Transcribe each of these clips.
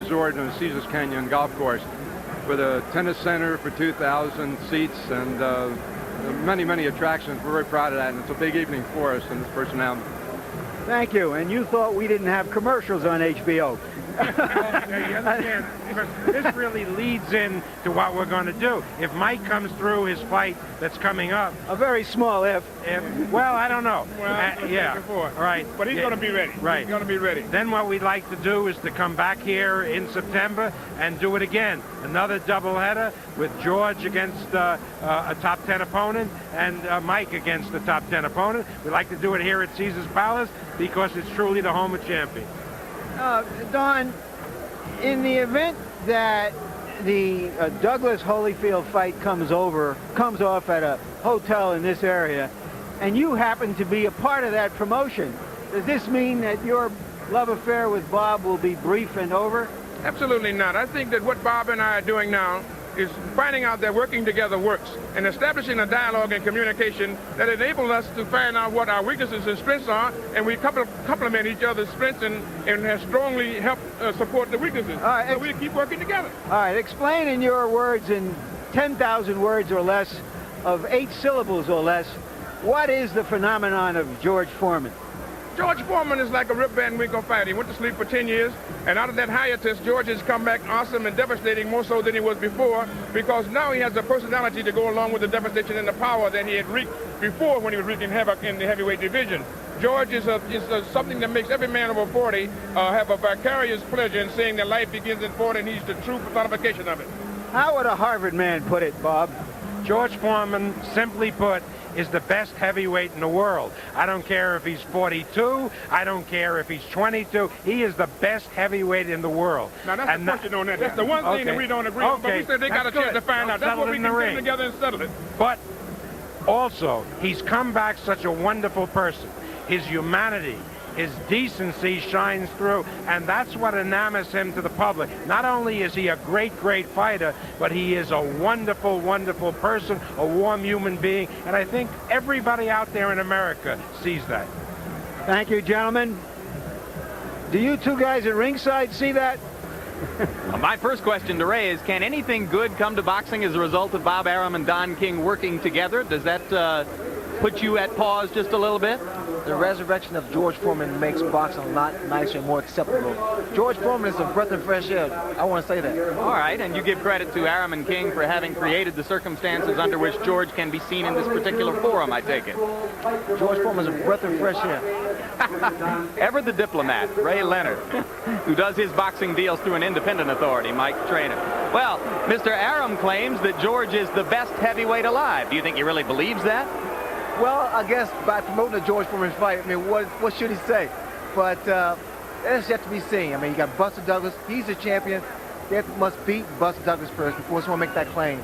resort in the Caesars Canyon golf course with a tennis center for 2,000 seats and many, many attractions. We're very proud of that, and it's a big evening for us in this first round. Thank you. And you thought we didn't have commercials on HBO. You understand? Because this really leads in to what we're going to do. If Mike comes through his fight that's coming up. A very small if. Well, I don't know. Yeah. All right. But he's going to be ready. Right. He's going to be ready. Then what we'd like to do is to come back here in September and do it again. Another doubleheader with George against a top 10 opponent and Mike against the top 10 opponent. We'd like to do it here at Caesars Palace because it's truly the home of champions. Don, in the event that the Douglas Holyfield fight comes off at a hotel in this area, and you happen to be a part of that promotion, does this mean that your love affair with Bob will be brief and over? Absolutely not. I think that what Bob and I are doing now is finding out that working together works and establishing a dialogue and communication that enables us to find out what our weaknesses and strengths are, and we complement each other's strengths and have strongly helped support the weaknesses. All right, so we keep working together. All right, explain in your words, in 10,000 words or less, of 8 syllables or less, what is the phenomenon of George Foreman? George Foreman is like a Rip Van Winkle fight. He went to sleep for 10 years, and out of that hiatus, George has come back awesome and devastating, more so than he was before, because now he has a personality to go along with the devastation and the power that he had wreaked before when he was wreaking havoc in the heavyweight division. George is something that makes every man over 40 have a vicarious pleasure in seeing that life begins at 40, and he's the true personification of it. How would a Harvard man put it, Bob? George Foreman, simply put, is the best heavyweight in the world. I don't care if he's 42. I don't care if he's 22. He is the best heavyweight in the world. Now, that's the question on that. That's the one thing that we don't agree on, but we said they got a chance to find out. That's what we can get together and settle it. But also, he's come back such a wonderful person. His humanity, his decency shines through, and that's what enamors him to the public. Not only is he a great, great fighter, but he is a wonderful, wonderful person, a warm human being, and I think everybody out there in America sees that. Thank you, gentlemen. Do you two guys at ringside see that? My first question to Ray is, can anything good come to boxing as a result of Bob Arum and Don King working together? Does that put you at pause just a little bit? The resurrection of George Foreman makes boxing a lot nicer and more acceptable. George Foreman is a breath of fresh air. I want to say that. All right, and you give credit to Arum and King for having created the circumstances under which George can be seen in this particular forum, I take it. George Foreman is a breath of fresh air. Ever the diplomat, Ray Leonard, who does his boxing deals through an independent authority, Mike Trainer. Well, Mr. Arum claims that George is the best heavyweight alive. Do you think he really believes that? Well, I guess by promoting the George Foreman fight, I mean, what should he say? But that's yet to be seen. I mean, you got Buster Douglas. He's the champion. They must beat Buster Douglas first before someone make that claim.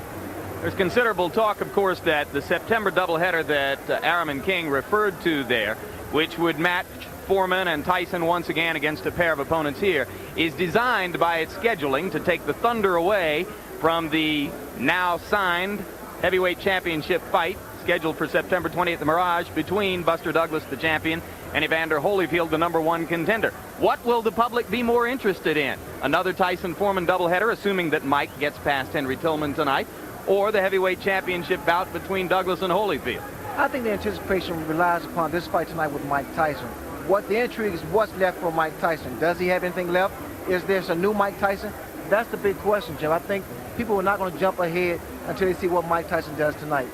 There's considerable talk, of course, that the September doubleheader that Arum and King referred to there, which would match Foreman and Tyson once again against a pair of opponents here, is designed by its scheduling to take the thunder away from the now signed heavyweight championship fight scheduled for September 20th at the Mirage between Buster Douglas, the champion, and Evander Holyfield, the #1 contender. What will the public be more interested in? Another Tyson-Foreman doubleheader, assuming that Mike gets past Henry Tillman tonight, or the heavyweight championship bout between Douglas and Holyfield? I think the anticipation relies upon this fight tonight with Mike Tyson. What the intrigue is what's left for Mike Tyson. Does he have anything left? Is there a new Mike Tyson? That's the big question, Jim. I think people are not going to jump ahead until they see what Mike Tyson does tonight.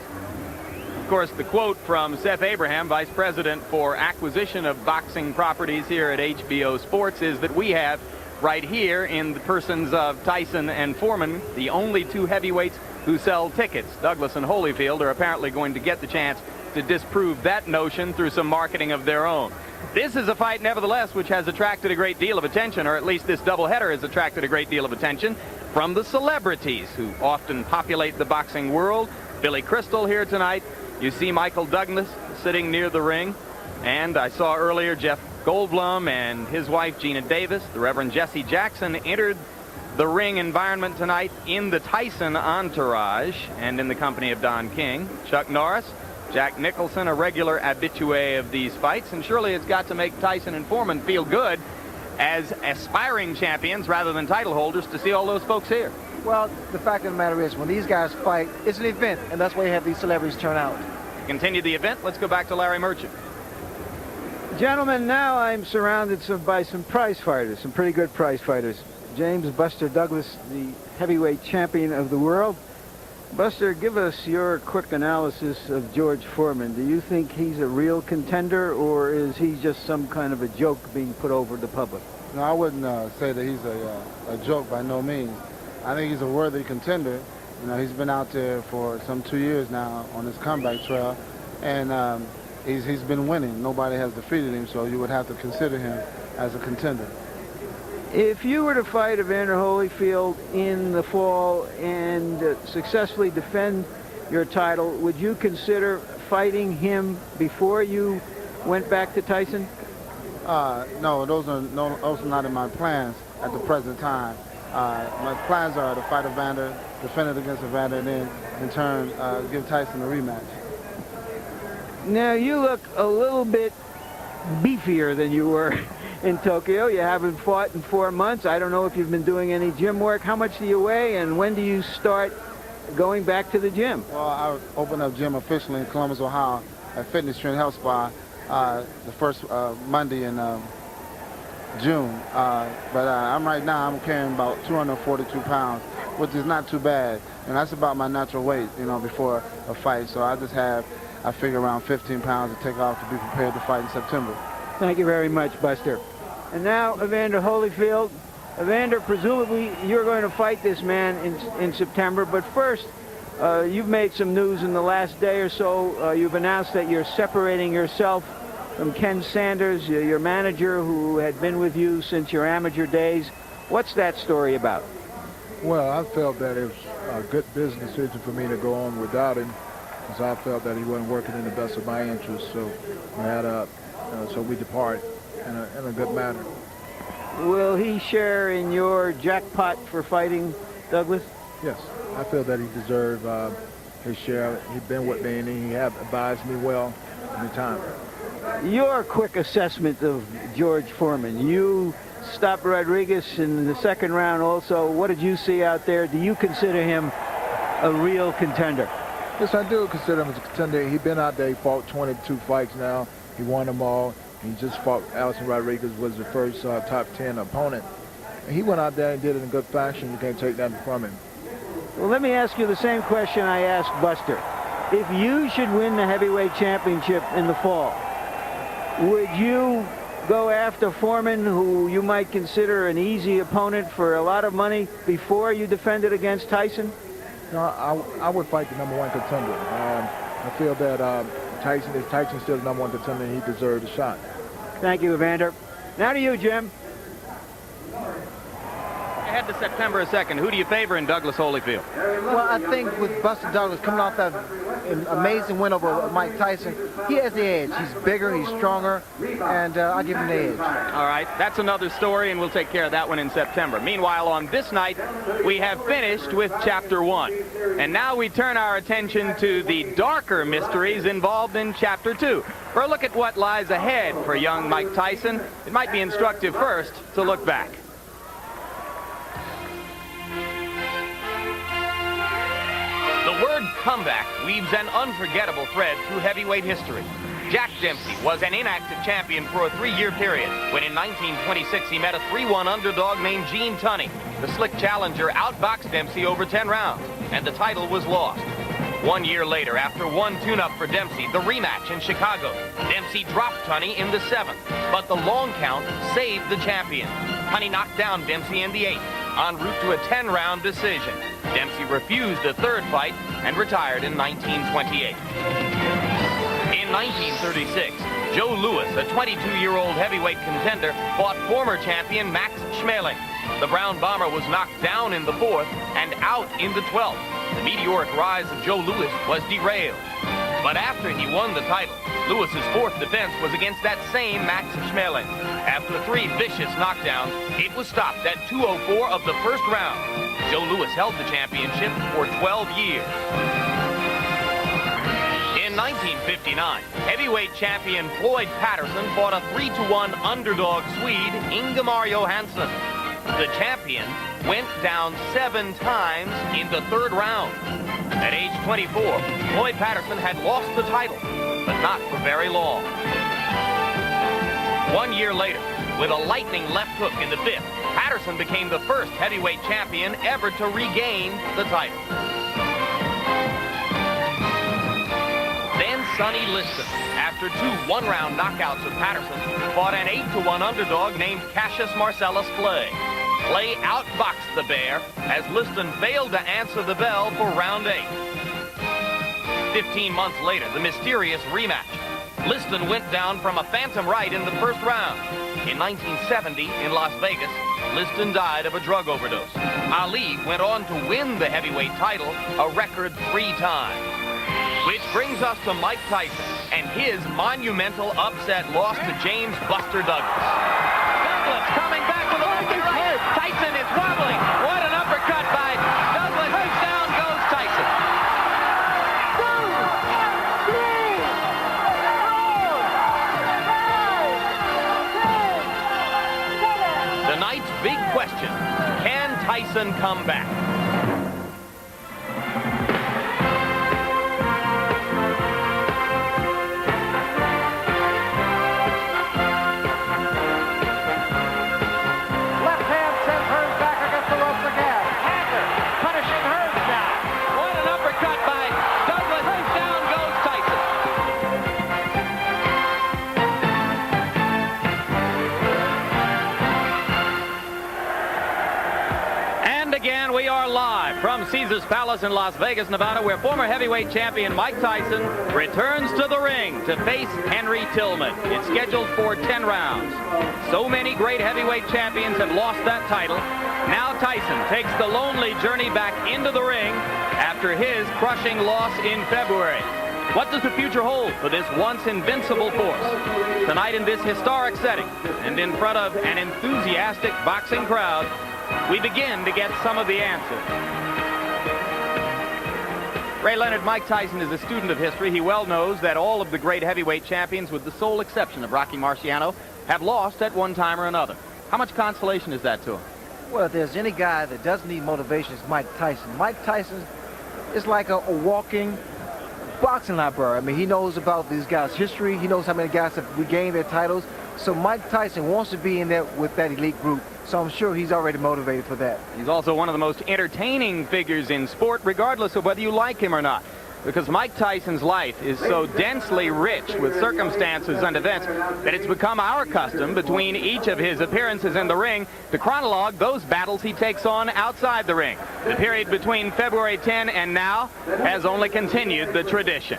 Of course, the quote from Seth Abraham, Vice President for Acquisition of Boxing Properties here at HBO Sports, is that we have right here in the persons of Tyson and Foreman, the only two heavyweights who sell tickets. Douglas and Holyfield are apparently going to get the chance to disprove that notion through some marketing of their own. This is a fight, nevertheless, which has attracted a great deal of attention, or at least this doubleheader has attracted a great deal of attention from the celebrities who often populate the boxing world. Billy Crystal here tonight. You see Michael Douglas sitting near the ring. And I saw earlier Jeff Goldblum and his wife Gina Davis. The Reverend Jesse Jackson entered the ring environment tonight in the Tyson entourage and in the company of Don King. Chuck Norris, Jack Nicholson, a regular habitué of these fights. And surely it's got to make Tyson and Foreman feel good as aspiring champions rather than title holders to see all those folks here. Well, the fact of the matter is, when these guys fight, it's an event, and that's why you have these celebrities turn out. To continue the event, let's go back to Larry Merchant. Gentlemen, now I'm surrounded by some prize fighters, some pretty good prize fighters. James Buster Douglas, the heavyweight champion of the world. Buster, give us your quick analysis of George Foreman. Do you think he's a real contender, or is he just some kind of a joke being put over the public? No, I wouldn't say that he's a joke by no means. I think he's a worthy contender. You know, he's been out there for some 2 years now on his comeback trail, and he's been winning. Nobody has defeated him, so you would have to consider him as a contender. If you were to fight Evander Holyfield in the fall and successfully defend your title, would you consider fighting him before you went back to Tyson? No, those are not in my plans at the present time. My plans are to fight Evander, defend it against Evander, and then in turn give Tyson a rematch. Now, you look a little bit beefier than you were in Tokyo. You haven't fought in 4 months. I don't know if you've been doing any gym work. How much do you weigh, and when do you start going back to the gym? Well, I opened up gym officially in Columbus, Ohio at Fitness Trend Health Spa the first Monday in June. But I'm right now, I'm carrying about 242 pounds, which is not too bad. And that's about my natural weight, you know, before a fight. So I figure around 15 pounds to take off to be prepared to fight in September. Thank you very much, Buster. And now, Evander Holyfield. Evander, presumably you're going to fight this man in September, but first, you've made some news in the last day or so. You've announced that you're separating yourself from Ken Sanders, your manager, who had been with you since your amateur days. What's that story about? Well, I felt that it was a good business decision for me to go on without him, because I felt that he wasn't working in the best of my interests. So we depart in a good manner. Will he share in your jackpot for fighting Douglas? Yes, I feel that he deserved his share. He's been with me, and he have advised me well in the time. Your quick assessment of George Foreman. You stopped Rodriguez in the second round also. What did you see out there? Do you consider him a real contender? Yes, I do consider him as a contender. He's been out there. He fought 22 fights now. He won them all. He just fought Alison Rodriguez, was the first top 10 opponent. And he went out there and did it in good fashion. You can't take that from him. Well, let me ask you the same question I asked Buster. If you should win the heavyweight championship in the fall, would you go after Foreman, who you might consider an easy opponent for a lot of money, before you defend it against Tyson? No, I would fight the #1 contender. I feel that Tyson's still the #1 contender, and he deserved a shot. Thank you, Evander. Now to you, Jim. Ahead to September 2nd, who do you favor in Douglas Holyfield? Well, I think with Buster Douglas coming off that amazing win over Mike Tyson, he has the edge. He's bigger, he's stronger, and I'll give him the edge. All right, that's another story, and we'll take care of that one in September. Meanwhile, on this night, we have finished with Chapter 1. And now we turn our attention to the darker mysteries involved in Chapter 2. For a look at what lies ahead for young Mike Tyson, it might be instructive first to look back. The word comeback weaves an unforgettable thread through heavyweight history. Jack Dempsey was an inactive champion for a 3-year period when in 1926 he met a 3-1 underdog named Gene Tunney. The slick challenger outboxed Dempsey over 10 rounds, and the title was lost. 1 year later, after one tune-up for Dempsey, the rematch in Chicago, Dempsey dropped Tunney in the 7th, but the long count saved the champion. Tunney knocked down Dempsey in the 8th, en route to a 10-round decision. Dempsey refused a third fight and retired in 1928. In 1936, Joe Louis, a 22-year-old heavyweight contender, fought former champion Max Schmeling. The Brown Bomber was knocked down in the 4th and out in the 12th. The meteoric rise of Joe Louis was derailed. But after he won the title, Lewis's 4th defense was against that same Max Schmeling. After 3 vicious knockdowns, it was stopped at 2:04 of the first round. Joe Louis held the championship for 12 years. In In 1959, heavyweight champion Floyd Patterson fought a 3-1 underdog Swede, Ingemar Johansson. The champion went down 7 times in the 3rd round. At age 24, Floyd Patterson had lost the title, but not for very long. 1 year later, with a lightning left hook in the 5th, Patterson became the first heavyweight champion ever to regain the title. Then Sonny Liston, after 2 one-round knockouts of Patterson, fought an 8-1 underdog named Cassius Marcellus Clay. Clay outboxed the Bear as Liston failed to answer the bell for round 8. 15 months later, the mysterious rematch. Liston went down from a phantom right in the 1st round. In 1970, in Las Vegas, Liston died of a drug overdose. Ali went on to win the heavyweight title a record 3 times. Which brings us to Mike Tyson and his monumental upset loss to James Buster Douglas. Douglas coming back with a left right. Tyson is wobbling. What an uppercut by Douglas. Down goes Tyson. 2, 3, 4, 5, 6, 7. Tonight's big question, can Tyson come back? We are live from Caesars Palace in Las Vegas, Nevada, where former heavyweight champion Mike Tyson returns to the ring to face Henry Tillman. It's scheduled for 10 rounds. So many great heavyweight champions have lost that title. Now Tyson takes the lonely journey back into the ring after his crushing loss in February. What does the future hold for this once invincible force? Tonight in this historic setting and in front of an enthusiastic boxing crowd, we begin to get some of the answers. Ray Leonard, Mike Tyson is a student of history. He well knows that all of the great heavyweight champions, with the sole exception of Rocky Marciano, have lost at one time or another. How much consolation is that to him? Well, if there's any guy that doesn't need motivation, it's Mike Tyson. Mike Tyson is like a walking boxing library. I mean, he knows about these guys' history. He knows how many guys have regained their titles. So Mike Tyson wants to be in there with that elite group. So I'm sure he's already motivated for that. He's also one of the most entertaining figures in sport, regardless of whether you like him or not. Because Mike Tyson's life is so densely rich with circumstances and events that it's become our custom between each of his appearances in the ring to chronologue those battles he takes on outside the ring. The period between February 10 and now has only continued the tradition.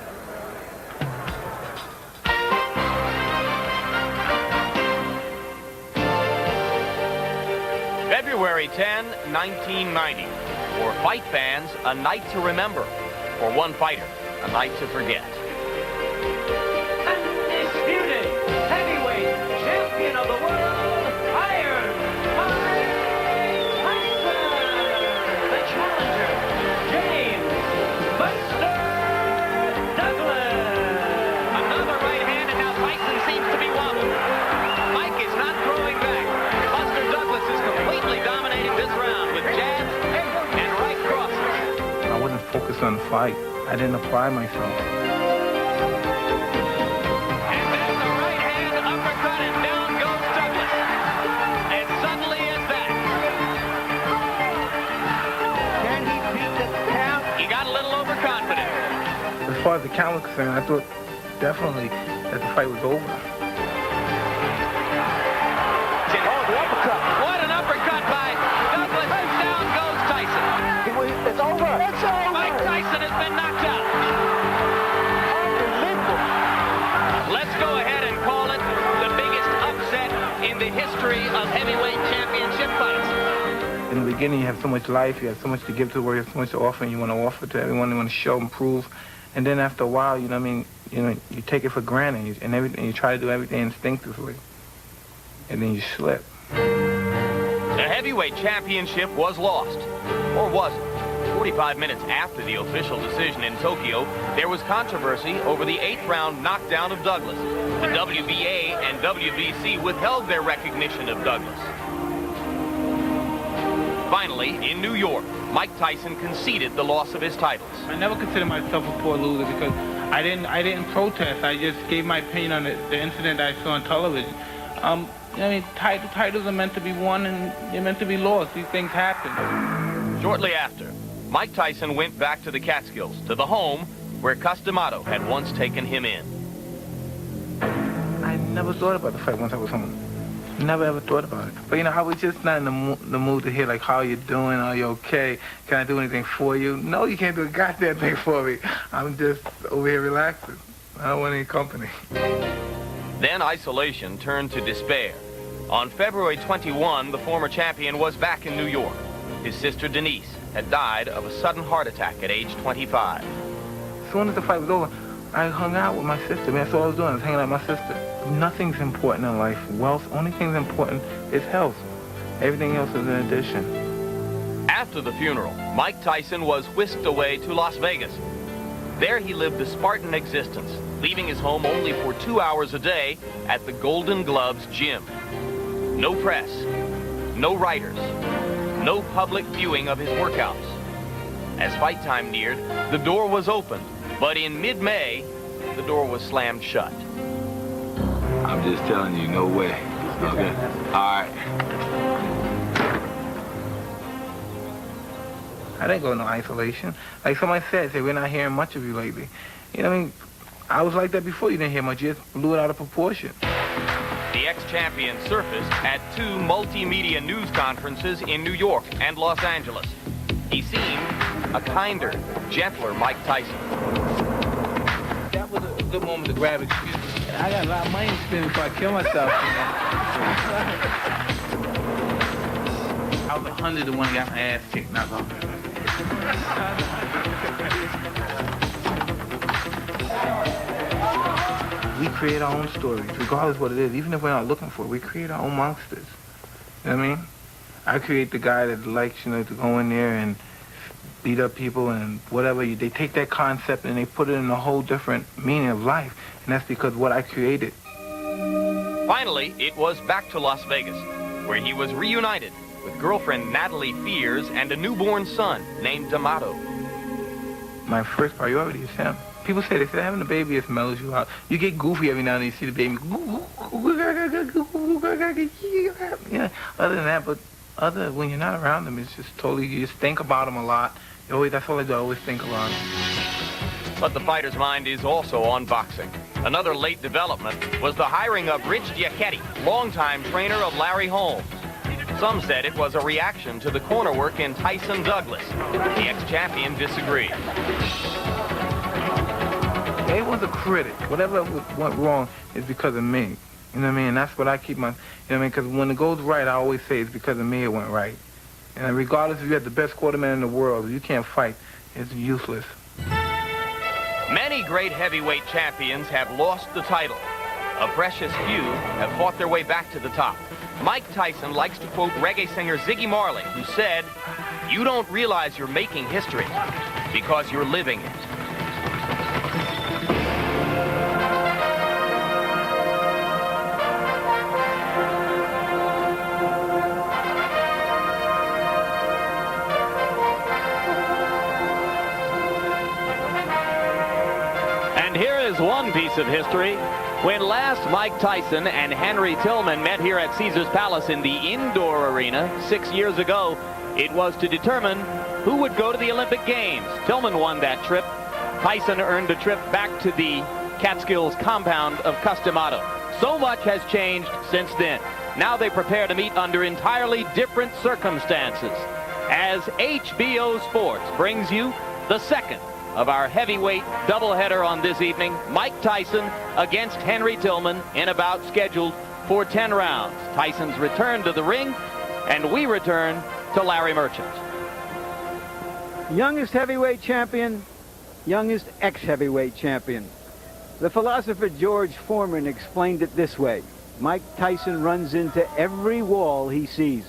February 10, 1990. For fight fans, a night to remember. For one fighter, a night to forget. Undisputed heavyweight champion of the world, Iron Mike Tyson. The challenger, James Buster Douglas. Another right hand, and now Tyson seems to be wobbling. Mike is not throwing back. Buster Douglas is completely dominating this round with jabs and right crosses. I wasn't focused on the fight. I didn't apply myself. And there's a right hand uppercut, and down goes Douglas. As suddenly as that. Can he beat the count? He got a little overconfident. As far as the count was concerned, I thought definitely that the fight was over. What an uppercut by Douglas. Down goes Tyson. It's over. It's over. Mike Tyson has been knocked out. Let's go ahead and call it the biggest upset in the history of heavyweight championship fights. In the beginning, you have so much life, you have so much to give to the world, you have so much to offer, and you want to offer to everyone, you want to show and prove. And then after a while, you know what I mean, you take it for granted, and everything, you try to do everything instinctively, and then you slip. The heavyweight championship was lost, or was it? 45 minutes after the official decision in Tokyo, there was controversy over the 8th-round knockdown of Douglas. The WBA and WBC withheld their recognition of Douglas. Finally, in New York, Mike Tyson conceded the loss of his titles. I never considered myself a poor loser because I didn't protest. I just gave my opinion on the incident I saw on television. Titles are meant to be won and they're meant to be lost. These things happen. Shortly after, Mike Tyson went back to the Catskills, to the home where Customato had once taken him in. I never thought about the fight once I was home. Never ever thought about it. But I was just not in the mood to hear like, how you doing? Are you okay? Can I do anything for you? No, you can't do a goddamn thing for me. I'm just over here relaxing. I don't want any company. Then isolation turned to despair. On February 21, the former champion was back in New York. His sister Denise had died of a sudden heart attack at age 25. As soon as the fight was over, I hung out with my sister. That's all I was doing. I was hanging out with my sister. Nothing's important in life. Wealth, only thing that's important is health. Everything else is an addition. After the funeral, Mike Tyson was whisked away to Las Vegas. There he lived a Spartan existence, leaving his home only for 2 hours a day at the Golden Gloves gym. No press, no writers, no public viewing of his workouts. As fight time neared, the door was opened, but in mid-May, the door was slammed shut. I'm just telling you, no way. Okay? All right. I didn't go into isolation. Like somebody said, we're not hearing much of you lately. I was like that before. You didn't hear much. You just blew it out of proportion. The ex-champion surfaced at 2 multimedia news conferences in New York and Los Angeles. He seemed a kinder, gentler Mike Tyson. That was a good moment to grab excuse. I got a lot of money to spend before I kill myself. I was 100 to 1 got my ass kicked, not wrong. We create our own stories, regardless of what it is. Even if we're not looking for it, we create our own monsters. You know what I mean? I create the guy that likes, to go in there and beat up people and whatever. They take that concept and they put it in a whole different meaning of life. And that's because what I created. Finally, it was back to Las Vegas, where he was reunited with girlfriend Natalie Fears and a newborn son named D'Amato. My first priority is him. People say, having a baby, it mellows you out. You get goofy every now and then, you see the baby. Yeah, other than that, when you're not around them, it's just totally, you just think about them a lot. That's all I do, I always think about them. But the fighter's mind is also on boxing. Another late development was the hiring of Rich Giacchetti, longtime trainer of Larry Holmes. Some said it was a reaction to the corner work in Tyson Douglas. The ex-champion disagreed. He was a critic. Whatever went wrong is because of me. You know what I mean? And that's what I keep my, because when it goes right, I always say it's because of me it went right. And regardless if you have the best quarterman in the world, if you can't fight, it's useless. Many great heavyweight champions have lost the title. A precious few have fought their way back to the top. Mike Tyson likes to quote reggae singer Ziggy Marley, who said, "You don't realize you're making history because you're living it." And here is one piece of history. When last Mike Tyson and Henry Tillman met here at Caesar's Palace in the indoor arena 6 years ago, it was to determine who would go to the Olympic Games. Tillman won that trip. Tyson earned a trip back to the Catskills compound of Customato. So much has changed since then. Now they prepare to meet under entirely different circumstances. As HBO Sports brings you the second of our heavyweight doubleheader on this evening, Mike Tyson against Henry Tillman in a bout scheduled for 10 rounds. Tyson's return to the ring, and we return to Larry Merchant. Youngest heavyweight champion, youngest ex-heavyweight champion. The philosopher George Foreman explained it this way: Mike Tyson runs into every wall he sees,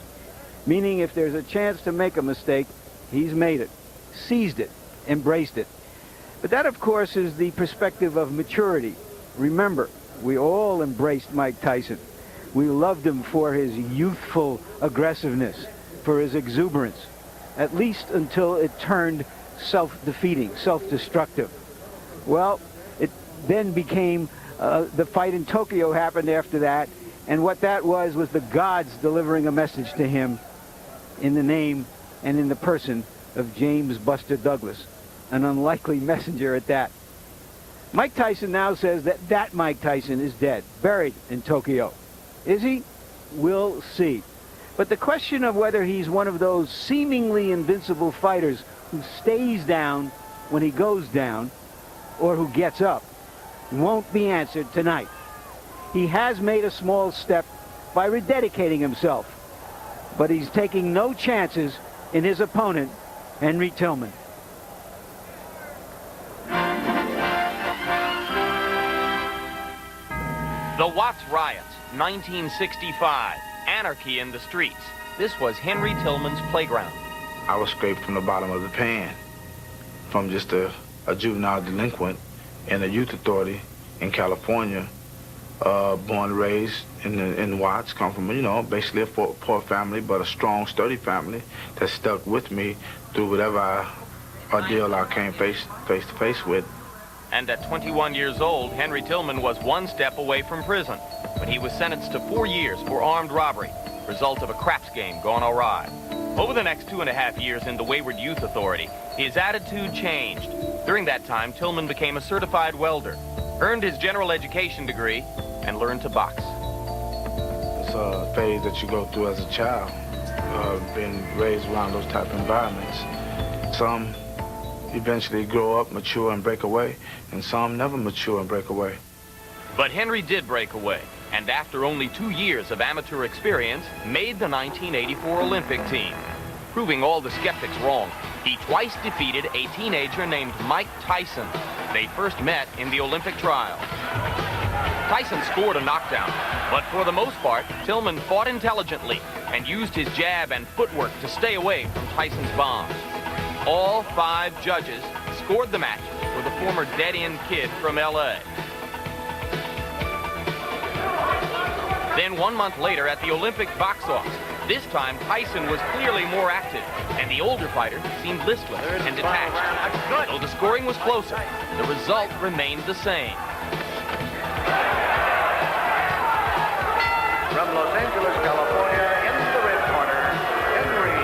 meaning if there's a chance to make a mistake, he's made it. seized it, embraced it. But that, of course, is the perspective of maturity. Remember, we all embraced Mike Tyson. We loved him for his youthful aggressiveness, for his exuberance, at least until it turned self-defeating, self-destructive. Well, it then became, the fight in Tokyo happened after that, and what that was the gods delivering a message to him in the name and in the person of James Buster Douglas, an unlikely messenger at that. Mike Tyson now says that Mike Tyson is dead, buried in Tokyo. Is he? We'll see. But the question of whether he's one of those seemingly invincible fighters who stays down when he goes down or who gets up won't be answered tonight. He has made a small step by rededicating himself, but he's taking no chances in his opponent, Henry Tillman. The Watts riots, 1965. Anarchy in the streets. This was Henry Tillman's playground. I was scraped from the bottom of the pan, from just a juvenile delinquent in a youth authority in California, born and raised in Watts, come from, basically a poor family, but a strong, sturdy family that stuck with me through whatever ordeal I came face to face with. And at 21 years old, Henry Tillman was one step away from prison, but he was sentenced to 4 years for armed robbery, result of a craps game gone awry. Over the next 2.5 years in the Wayward Youth Authority, his attitude changed. During that time, Tillman became a certified welder, earned his general education degree, and learned to box. It's a phase that you go through as a child, being raised around those type of environments. Some eventually grow up, mature, and break away, and some never mature and break away. But Henry did break away, and after only 2 years of amateur experience, made the 1984 Olympic team. Proving all the skeptics wrong, he twice defeated a teenager named Mike Tyson. They first met in the Olympic trial. Tyson scored a knockdown, but for the most part, Tillman fought intelligently and used his jab and footwork to stay away from Tyson's bombs. All 5 judges scored the match for the former dead-end kid from L.A. Then 1 month later at the Olympic box office, this time Tyson was clearly more active, and the older fighter seemed listless and detached. Though the scoring was closer, the result remained the same. From Los Angeles, California, in the red corner, Henry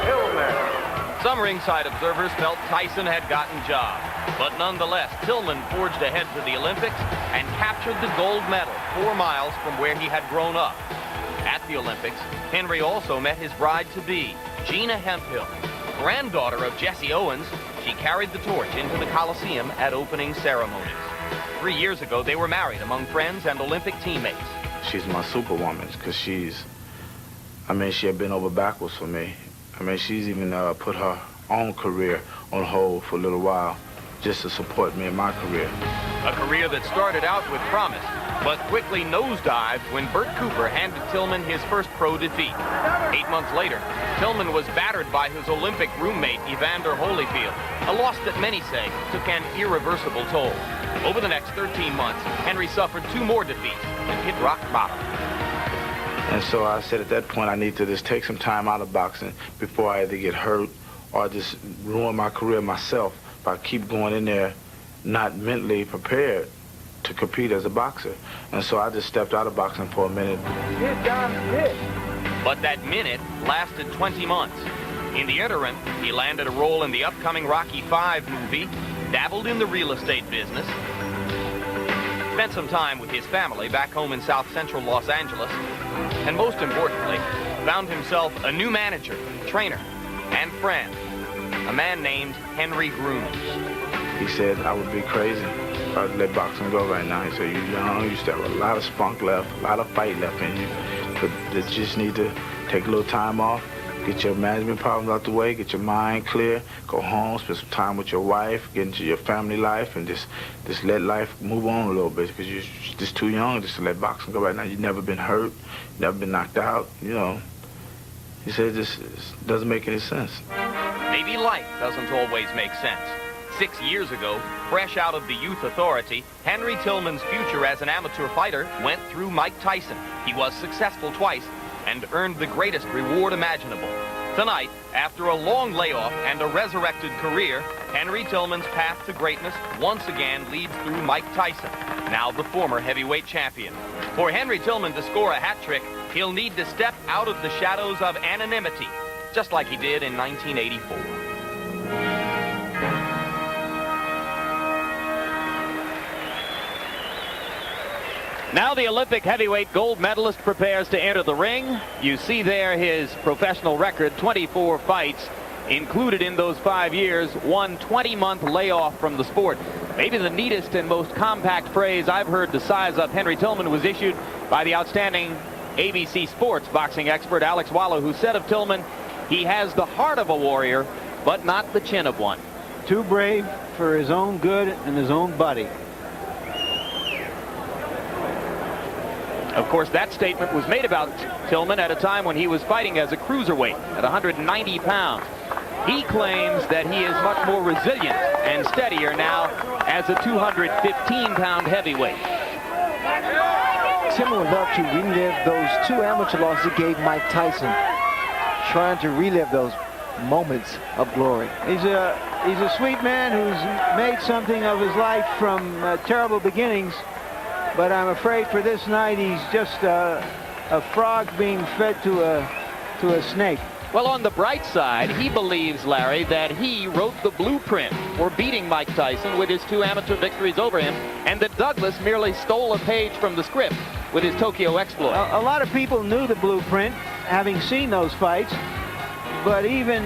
Tillman. Some ringside observers felt Tyson had gotten jobbed, but nonetheless, Tillman forged ahead to the Olympics and captured the gold medal 4 miles from where he had grown up. At the Olympics, Henry also met his bride-to-be, Gina Hemphill, granddaughter of Jesse Owens. She carried the torch into the Coliseum at opening ceremonies. 3 years ago, they were married among friends and Olympic teammates. She's my superwoman, because she had been over backwards for me. She's even put her own career on hold for a little while just to support me in my career. A career that started out with promise, but quickly nosedived when Bert Cooper handed Tillman his first pro defeat. 8 months later, Tillman was battered by his Olympic roommate, Evander Holyfield, a loss that many say took an irreversible toll. Over the next 13 months, Henry suffered 2 more defeats and hit rock bottom. And so I said at that point I need to just take some time out of boxing before I either get hurt or just ruin my career myself by keep going in there not mentally prepared to compete as a boxer. And so I just stepped out of boxing for a minute. But that minute lasted 20 months. In the interim, he landed a role in the upcoming Rocky V movie, dabbled in the real estate business, spent some time with his family back home in South Central Los Angeles, and most importantly, found himself a new manager, trainer, and friend, a man named Henry Grooms. He said I would be crazy if I'd let boxing go right now. He said, you're young, you still have a lot of spunk left, a lot of fight left in you, but you just need to take a little time off, get your management problems out the way, get your mind clear, go home, spend some time with your wife, get into your family life, and just let life move on a little bit, because you're just too young just to let boxing go right now. You've never been hurt, never been knocked out, He said it just doesn't make any sense. The maybe life doesn't always make sense. 6 years ago, fresh out of the Youth Authority, Henry Tillman's future as an amateur fighter went through Mike Tyson. He was successful twice and earned the greatest reward imaginable. Tonight, after a long layoff and a resurrected career, Henry Tillman's path to greatness once again leads through Mike Tyson, now the former heavyweight champion. For Henry Tillman to score a hat trick, he'll need to step out of the shadows of anonymity, just like he did in 1984. Now the Olympic heavyweight gold medalist prepares to enter the ring. You see there his professional record, 24 fights. Included in those 5 years, one 20-month layoff from the sport. Maybe the neatest and most compact phrase I've heard to size up Henry Tillman was issued by the outstanding ABC Sports boxing expert Alex Wallo, who said of Tillman, he has the heart of a warrior, but not the chin of one. Too brave for his own good and his own body. Of course, that statement was made about Tillman at a time when he was fighting as a cruiserweight at 190 pounds. He claims that he is much more resilient and steadier now as a 215-pound heavyweight. Tillman would love to relive those 2 amateur losses he gave Mike Tyson, trying to relive those moments of glory. He's a sweet man who's made something of his life from terrible beginnings, but I'm afraid for this night he's just a frog being fed to a snake. Well, on the bright side, he believes, Larry, that he wrote the blueprint for beating Mike Tyson with his 2 amateur victories over him, and that Douglas merely stole a page from the script with his Tokyo exploit. A lot of people knew the blueprint, having seen those fights, but even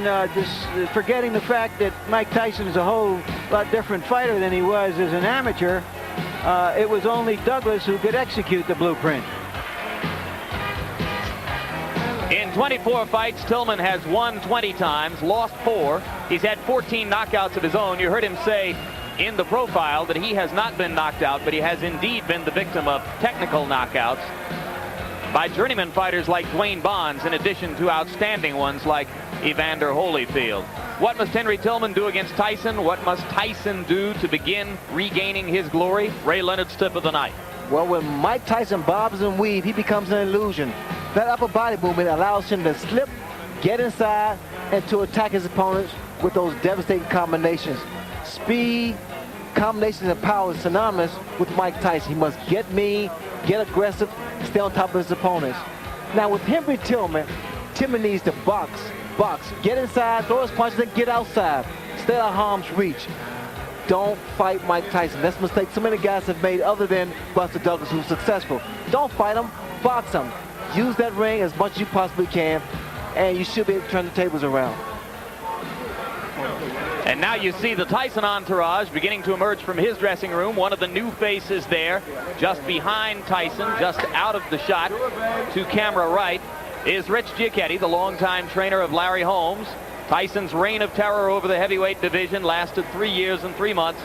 forgetting the fact that Mike Tyson is a whole lot different fighter than he was as an amateur, it was only Douglas who could execute the blueprint. In 24 fights, Tillman has won 20 times, lost 4. He's had 14 knockouts of his own. You heard him say in the profile that he has not been knocked out, but he has indeed been the victim of technical knockouts by journeyman fighters like Dwayne Bonds, in addition to outstanding ones like Evander Holyfield. What must Henry Tillman do against Tyson? What must Tyson do to begin regaining his glory? Ray Leonard's tip of the night. Well, when Mike Tyson bobs and weaves, he becomes an illusion. That upper body movement allows him to slip, get inside, and to attack his opponents with those devastating combinations. Speed, combinations, and power is synonymous with Mike Tyson. He must get mean, get aggressive, stay on top of his opponents. Now with Henry Tillman, Tillman needs to box, get inside, throw his punches, and get outside. Stay out of harm's reach. Don't fight Mike Tyson. That's a mistake so many guys have made other than Buster Douglas, who's successful. Don't fight him, box him. Use that ring as much as you possibly can, and you should be able to turn the tables around. And now you see the Tyson entourage beginning to emerge from his dressing room. One of the new faces there, just behind Tyson, just out of the shot to camera right, is Rich Giacchetti, the longtime trainer of Larry Holmes. Tyson's reign of terror over the heavyweight division lasted 3 years and 3 months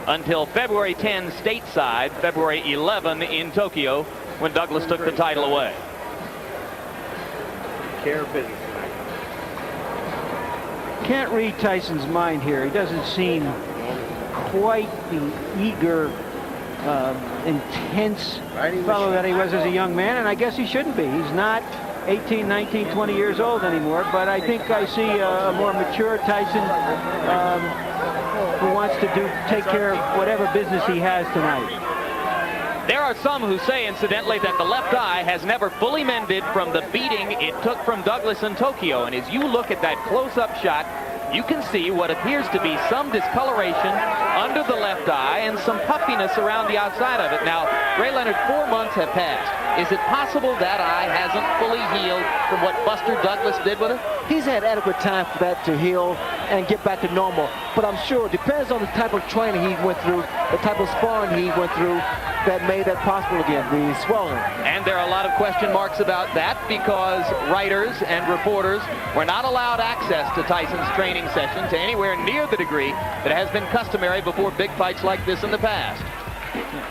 until February 10 stateside, February 11 in Tokyo, when Douglas took the title away. Care of business. Can't read Tyson's mind here. He doesn't seem quite the eager, intense fellow that he was as a young man, and I guess he shouldn't be. He's not 18, 19, 20 years old anymore, but I think I see a more mature Tyson who wants to take care of whatever business he has tonight. There are some who say, incidentally, that the left eye has never fully mended from the beating it took from Douglas in Tokyo. And as you look at that close-up shot, you can see what appears to be some discoloration under the left eye and some puffiness around the outside of it. Now, Ray Leonard, 4 months have passed. Is it possible that eye hasn't fully healed from what Buster Douglas did with it? He's had adequate time for that to heal and get back to normal. But I'm sure it depends on the type of training he went through, the type of sparring he went through that made that possible again, the swelling. And there are a lot of question marks about that because writers and reporters were not allowed access to Tyson's training session to anywhere near the degree that has been customary before big fights like this in the past.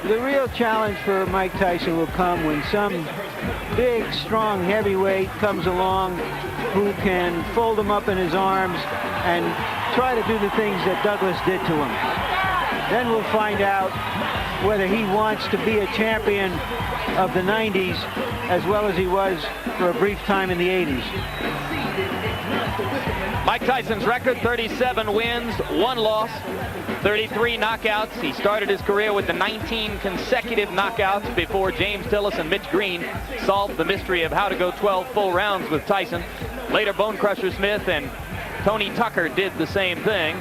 The real challenge for Mike Tyson will come when some big, strong heavyweight comes along who can fold him up in his arms and try to do the things that Douglas did to him. Then we'll find out whether he wants to be a champion of the 90s as well as he was for a brief time in the 80s. Mike Tyson's record, 37 wins, 1 loss, 33 knockouts. He started his career with the 19 consecutive knockouts before James Tillis and Mitch Green solved the mystery of how to go 12 full rounds with Tyson. Later, Bone Crusher Smith and Tony Tucker did the same thing.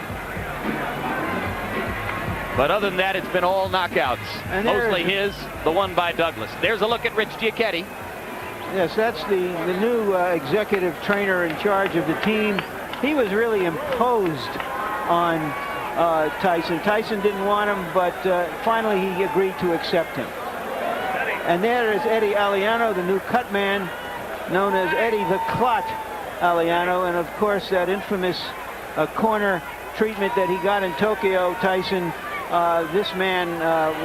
But other than that, it's been all knockouts. And mostly his, the one by Douglas. There's a look at Rich Giacchetti. Yes, that's the new executive trainer in charge of the team. He was really imposed on Tyson. Tyson didn't want him, but finally he agreed to accept him. And there is Eddie Aliano, the new cut man, known as Eddie the Clot Aliano. And of course, that infamous corner treatment that he got in Tokyo, Tyson, this man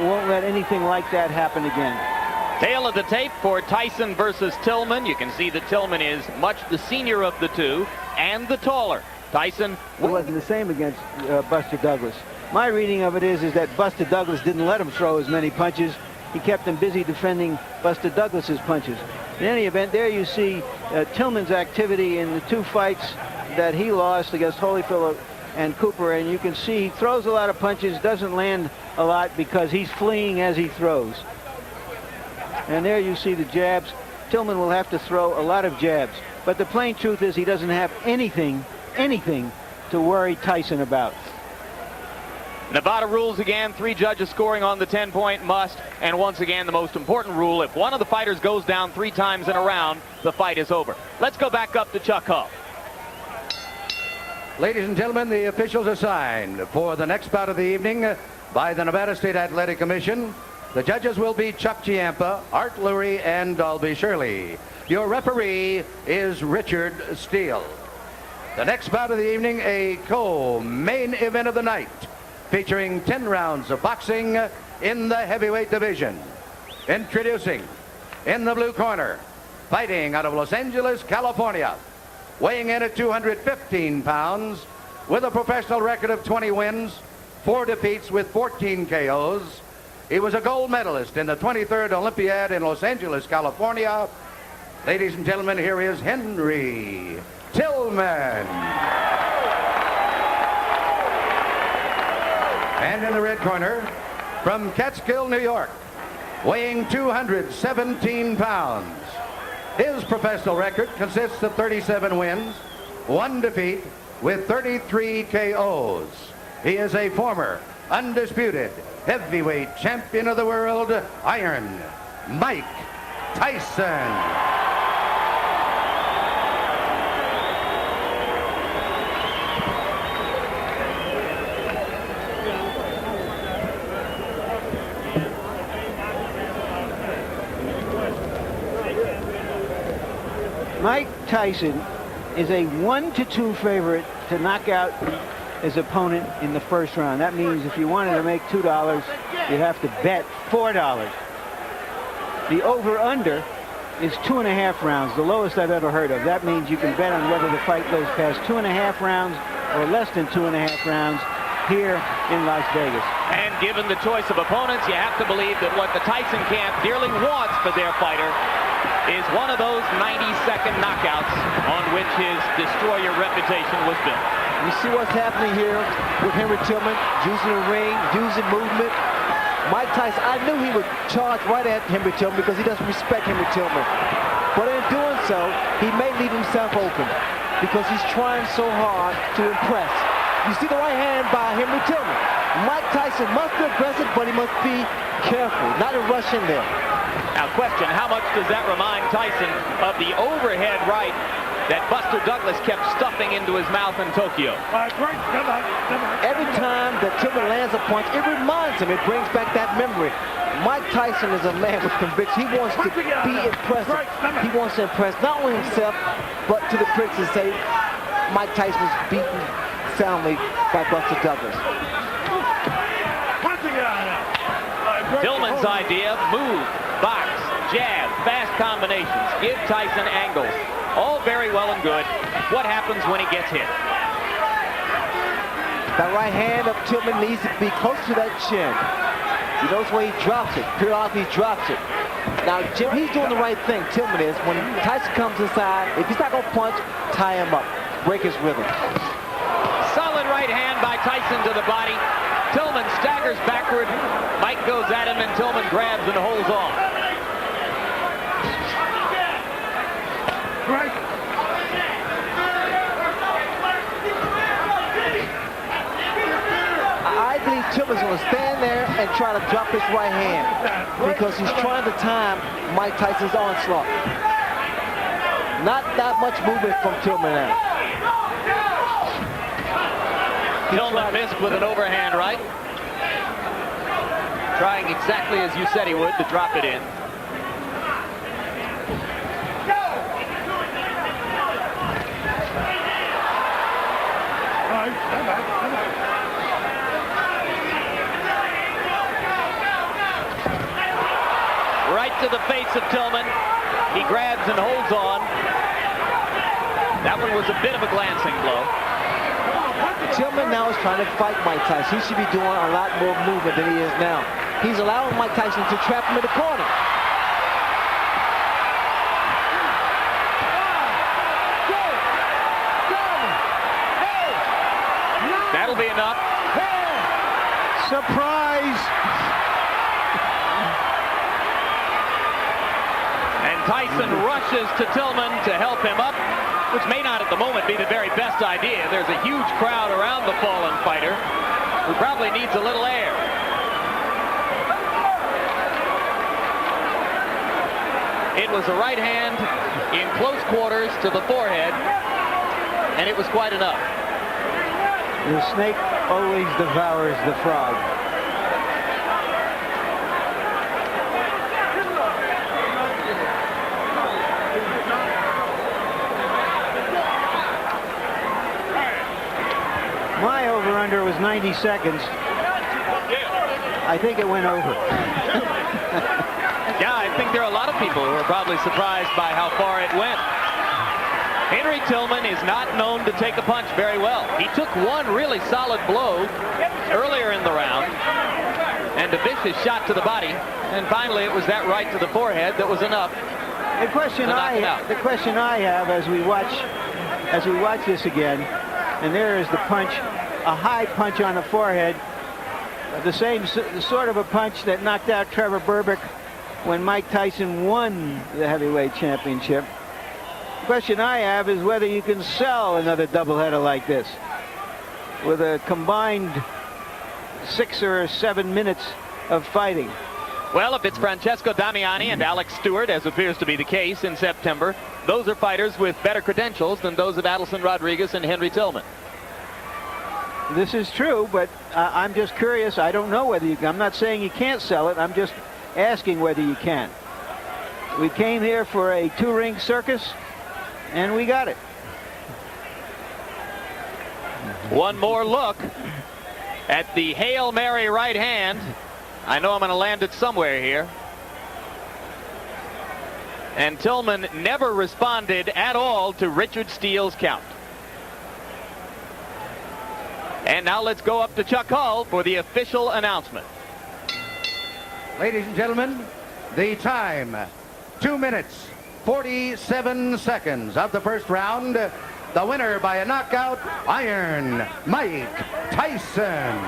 won't let anything like that happen again. Tail of the tape for Tyson versus Tillman. You can see that Tillman is much the senior of the two and the taller. Tyson. It wasn't the same against Buster Douglas. My reading of it is that Buster Douglas didn't let him throw as many punches. He kept him busy defending Buster Douglas's punches. In any event, there you see Tillman's activity in the 2 fights that he lost against Holyfield and Cooper, and you can see he throws a lot of punches, doesn't land a lot because he's fleeing as he throws. And there you see the jabs. Tillman will have to throw a lot of jabs. But the plain truth is he doesn't have anything to worry Tyson about. Nevada rules again, 3 judges scoring on the 10-point must. And once again, the most important rule, if one of the fighters goes down 3 times in a round, the fight is over. Let's go back up to Chuck Hull. Ladies and gentlemen, the officials are signed for the next bout of the evening by the Nevada State Athletic Commission. The judges will be Chuck Giampa, Art Lurie, and Dalby Shirley. Your referee is Richard Steele. The next bout of the evening, a co-main event of the night, featuring 10 rounds of boxing in the heavyweight division. Introducing, in the blue corner, fighting out of Los Angeles, California, weighing in at 215 pounds, with a professional record of 20 wins, 4 defeats with 14 KOs. He was a gold medalist in the 23rd Olympiad in Los Angeles, California. Ladies and gentlemen, here is Henry Tillman. And in the red corner, from Catskill, New York, weighing 217 pounds. His professional record consists of 37 wins, 1 defeat, with 33 KOs. He is a former undisputed heavyweight champion of the world, Iron Mike Tyson. Mike Tyson is a 1-2 favorite to knock out his opponent in the first round. That means if you wanted to make $2, you'd have to bet $4. The over-under is 2.5 rounds, the lowest I've ever heard of. That means you can bet on whether the fight goes past 2.5 rounds or less than 2.5 rounds here in Las Vegas. And given the choice of opponents, you have to believe that what the Tyson camp dearly wants for their fighter is one of those 90-second knockouts on which his destroyer reputation was built. You see what's happening here with Henry Tillman, using the ring, using movement. Mike Tyson, I knew he would charge right at Henry Tillman because he doesn't respect Henry Tillman. But in doing so, he may leave himself open because he's trying so hard to impress. You see the right hand by Henry Tillman. Mike Tyson must be aggressive, but he must be careful, not to rush in there. Now, question, how much does that remind Tyson of the overhead right that Buster Douglas kept stuffing into his mouth in Tokyo? Every time that Tillman lands a punch, it reminds him, it brings back that memory. Mike Tyson is a man with conviction. He wants to be impressive. He wants to impress not only himself, but to the critics and say, Mike Tyson was beaten soundly by Buster Douglas. Tillman's idea, move, box, jab, fast combinations, give Tyson angles. All very well and good. What happens when he gets hit? That right hand of Tillman needs to be close to that chin. He knows when he drops it. Periodically he drops it. Now, Jim, he's doing the right thing, Tillman is. When Tyson comes inside, if he's not going to punch, tie him up. Break his rhythm. Solid right hand by Tyson to the body. Tillman staggers backward. Mike goes at him, and Tillman grabs and holds on. I believe Tillman's going to stand there and try to drop his right hand because he's trying to time Mike Tyson's onslaught. Not that much movement from Tillman now. Tillman missed with an overhand right. Trying exactly as you said he would to drop it in. Right to the face of Tillman. He grabs and holds on. That one was a bit of a glancing blow. Tillman now is trying to fight Mike Tyson. He should be doing a lot more movement than he is now. He's allowing Mike Tyson to trap him in the corner. That'll be enough. Surprise! And Tyson rushes to Tillman to help him up, which may not at the moment be the very best idea. There's a huge crowd around the fallen fighter who probably needs a little air. It was a right hand in close quarters to the forehead, and it was quite enough. The snake always devours the frog. My over-under was 90 seconds. I think it went over. Yeah, I think there are a lot of people who are probably surprised by how far it went. Henry Tillman is not known to take a punch very well. He took one really solid blow earlier in the round and a vicious shot to the body. And finally, it was that right to the forehead that was enough. The question I have as we watch this again, and there is the punch, a high punch on the forehead, the same sort of a punch that knocked out Trevor Berbick when Mike Tyson won the heavyweight championship. The question I have is whether you can sell another doubleheader like this with a combined 6 or 7 minutes of fighting. Well, if it's Francesco Damiani and Alex Stewart, as appears to be the case in September, those are fighters with better credentials than those of Adelson Rodriguez and Henry Tillman. This is true, but I'm just curious. I don't know whether you can. I'm not saying you can't sell it. I'm just asking whether you can. We came here for a 2-ring circus, and we got it. One more look at the Hail Mary right hand. I know I'm going to land it somewhere here. And Tillman never responded at all to Richard Steele's count. And now let's go up to Chuck Hull for the official announcement. Ladies and gentlemen, the time, 2 minutes, 47 seconds of the first round. The winner by a knockout, Iron Mike Tyson.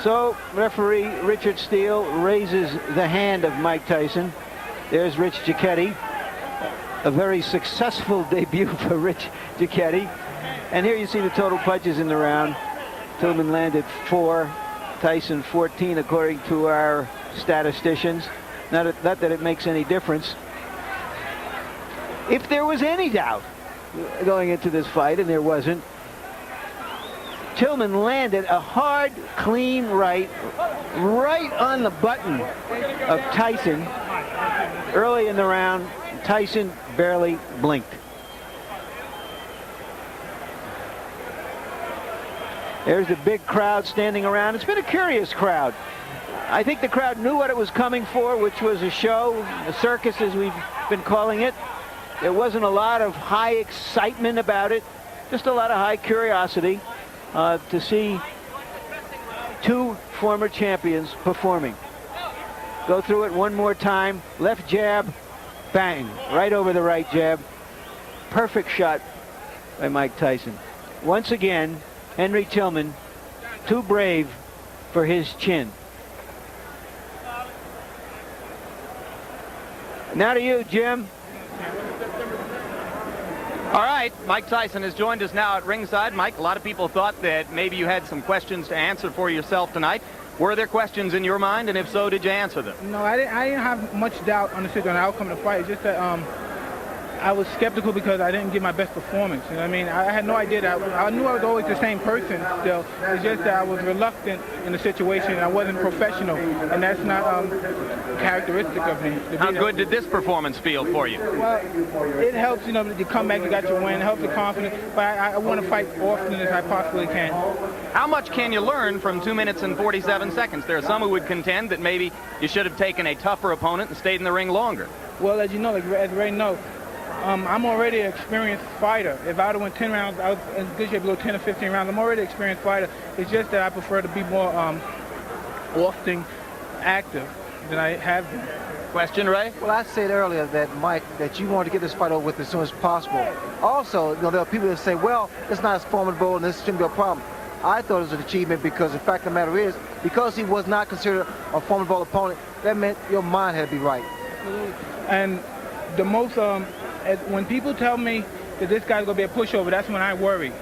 So, referee Richard Steele raises the hand of Mike Tyson. There's Rich Giacchetti. A very successful debut for Rich Giacchetti. And here you see the total punches in the round. Tillman landed 4, Tyson 14, according to our statisticians. Not that it makes any difference. If there was any doubt going into this fight, and there wasn't, Tillman landed a hard, clean right on the button of Tyson early in the round. Tyson barely blinked. There's a big crowd standing around. It's been a curious crowd. I think the crowd knew what it was coming for, which was a show, a circus as we've been calling it. There wasn't a lot of high excitement about it, just a lot of high curiosity to see two former champions performing. Go through it one more time. Left jab, bang, right over the right jab. Perfect shot by Mike Tyson. Once again, Henry Tillman, too brave for his chin. Now to you, Jim. All right, Mike Tyson has joined us now at ringside. Mike, a lot of people thought that maybe you had some questions to answer for yourself tonight. Were there questions in your mind, and if so, did you answer them? No, I didn't have much doubt on the outcome of the fight. It's just that I was skeptical because I didn't give my best performance. You know what I mean? I had no idea that I knew I was always the same person still. It's just that I was reluctant in the situation. I wasn't professional, and that's not characteristic of me. How good did this performance feel for you? Well, it helps, you know, you come back, you got your win, it helps the confidence, but I want to fight often as I possibly can. How much can you learn from 2 minutes and 47 seconds? There are some who would contend that maybe you should have taken a tougher opponent and stayed in the ring longer. Well, as you know, as Ray knows, I'm already an experienced fighter. If I would have went 10 rounds, I was in good shape to go 10 or 15 rounds. I'm already an experienced fighter. It's just that I prefer to be more often active than I have been. Question, Ray? Well, I said earlier that, Mike, that you wanted to get this fight over with as soon as possible. Also, you know, there are people that say, well, it's not as formidable and this shouldn't be a problem. I thought it was an achievement because the fact of the matter is, because he was not considered a formidable opponent, that meant your mind had to be right. And the most, when people tell me that this guy's going to be a pushover, that's when I worry.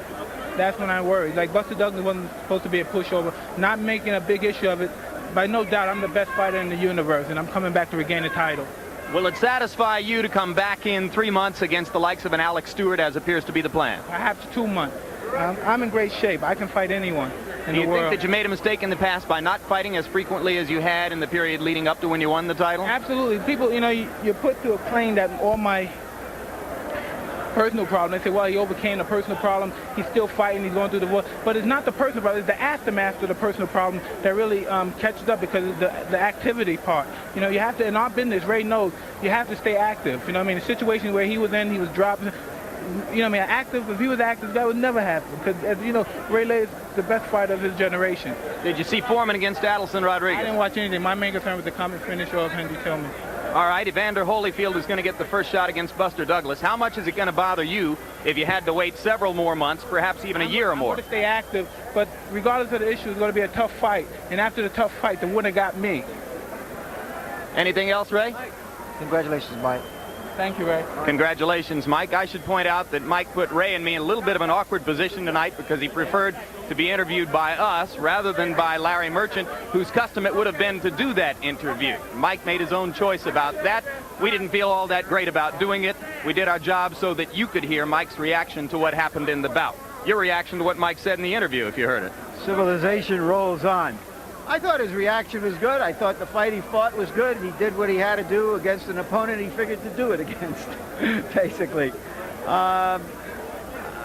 That's when I worry. Like Buster Douglas wasn't supposed to be a pushover, not making a big issue of it. By no doubt, I'm the best fighter in the universe, and I'm coming back to regain the title. Will it satisfy you to come back in 3 months against the likes of an Alex Stewart, as appears to be the plan? Perhaps 2 months. I'm in great shape. I can fight anyone in Do the you world. think that you made a mistake in the past by not fighting as frequently as you had in the period leading up to when you won the title? Absolutely. People, you know, you're put to a claim that all my personal problem. They say, well, he overcame the personal problem. He's still fighting. He's going through the war. But it's not the personal problem. It's the aftermath of the personal problem that really catches up because of the activity part. You know, you have to, in our business, Ray knows, you have to stay active. You know what I mean? The situation where he was in, he was dropping. You know what I mean? Active, if he was active, that would never happen. Because, as you know, Ray Lay is the best fighter of his generation. Did you see Foreman against Adelson Rodriguez? I didn't watch anything. My main concern was the common finish of Henry Tillman. All right, Evander Holyfield is going to get the first shot against Buster Douglas. How much is it going to bother you if you had to wait several more months, perhaps even a year or more? I'm going to stay active, but regardless of the issue, it's going to be a tough fight. And after the tough fight, the winner got me. Anything else, Ray? Congratulations, Mike. Thank you, Ray. Congratulations, Mike. I should point out that Mike put Ray and me in a little bit of an awkward position tonight because he preferred to be interviewed by us rather than by Larry Merchant, whose custom it would have been to do that interview. Mike made his own choice about that. We didn't feel all that great about doing it. We did our job so that you could hear Mike's reaction to what happened in the bout. Your reaction to what Mike said in the interview, if you heard it. Civilization rolls on. I thought his reaction was good. I thought the fight he fought was good. He did what he had to do against an opponent he figured to do it against, basically.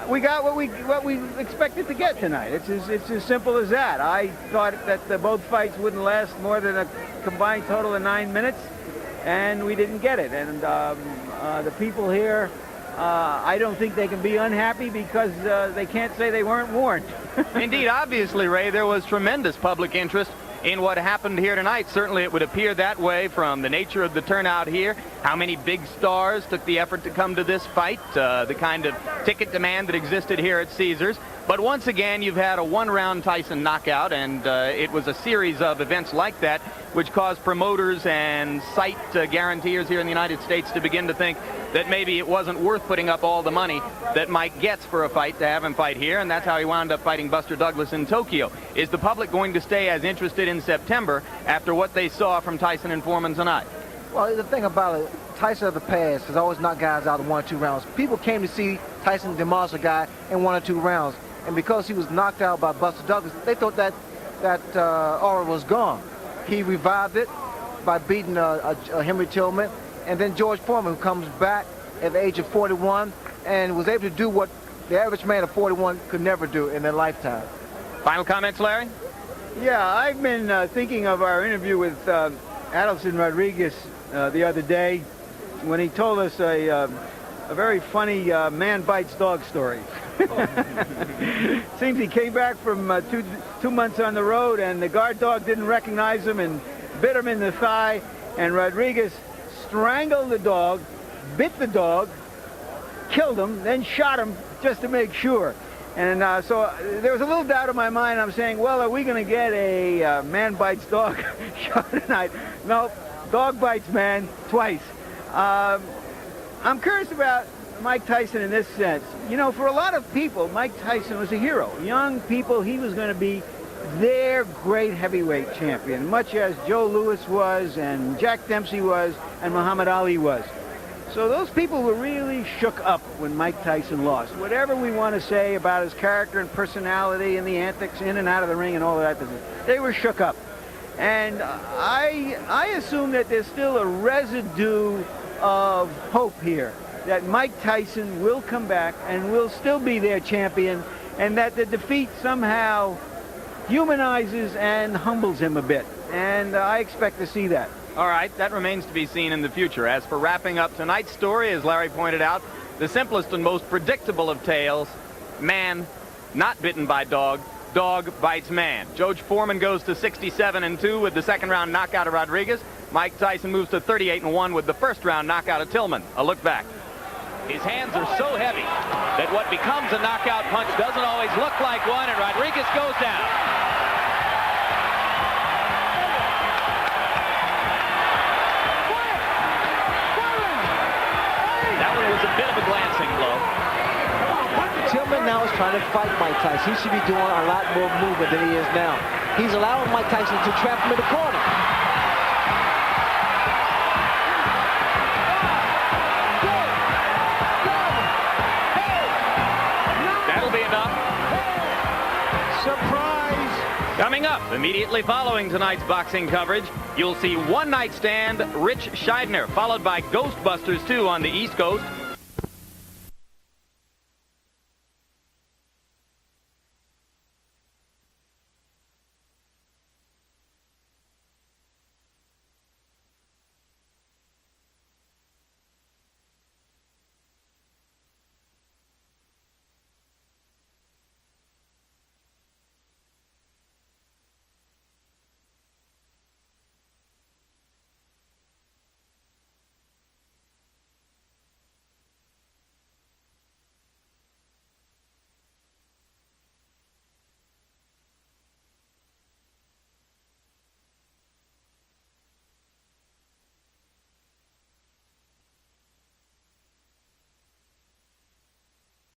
We got what we expected to get tonight. It's as simple as that. I thought that both fights wouldn't last more than a combined total of 9 minutes, and we didn't get it. And the people here, I don't think they can be unhappy because they can't say they weren't warned. Indeed, obviously, Ray, there was tremendous public interest in what happened here tonight. Certainly it would appear that way from the nature of the turnout here, how many big stars took the effort to come to this fight, the kind of ticket demand that existed here at Caesars. But once again, you've had a one-round Tyson knockout, and it was a series of events like that which caused promoters and site guaranteers here in the United States to begin to think that maybe it wasn't worth putting up all the money that Mike gets for a fight to have him fight here, and that's how he wound up fighting Buster Douglas in Tokyo. Is the public going to stay as interested in September after what they saw from Tyson and Foreman tonight? Well, the thing about it, Tyson of the past has always knocked guys out in 1 or 2 rounds. People came to see Tyson demolish a guy in 1 or 2 rounds, and because he was knocked out by Buster Douglas, they thought that aura was gone. He revived it by beating Henry Tillman, and then George Foreman, who comes back at the age of 41 and was able to do what the average man of 41 could never do in their lifetime. Final comments, Larry? Yeah, I've been thinking of our interview with Adelson Rodriguez the other day when he told us a very funny man bites dog story. Seems he came back from 2 months on the road, and the guard dog didn't recognize him and bit him in the thigh, and Rodriguez strangled the dog, bit the dog, killed him, then shot him just to make sure. And so there was a little doubt in my mind. I'm saying, well, are we going to get a man bites dog show tonight? No, dog bites man twice. I'm curious about Mike Tyson in this sense. You know, for a lot of people, Mike Tyson was a hero. Young people, he was going to be their great heavyweight champion, much as Joe Louis was and Jack Dempsey was and Muhammad Ali was. So those people were really shook up when Mike Tyson lost. Whatever we want to say about his character and personality and the antics in and out of the ring and all of that business, they were shook up. And I assume that there's still a residue of hope here, that Mike Tyson will come back and will still be their champion, and that the defeat somehow humanizes and humbles him a bit. And I expect to see that. All right, that remains to be seen in the future. As for wrapping up tonight's story, as Larry pointed out, the simplest and most predictable of tales, man not bitten by dog, dog bites man. George Foreman goes to 67-2 with the second round knockout of Rodriguez. Mike Tyson moves to 38-1 with the first round knockout of Tillman. A look back. His hands are so heavy that what becomes a knockout punch doesn't always look like one, and Rodriguez goes down. That one was a bit of a glancing blow. Tillman now is trying to fight Mike Tyson. He should be doing a lot more movement than he is now. He's allowing Mike Tyson to trap him in the corner. That'll be enough. Surprise! Coming up, immediately following tonight's boxing coverage, you'll see One Night Stand Rich Scheidner, followed by Ghostbusters 2 on the East Coast.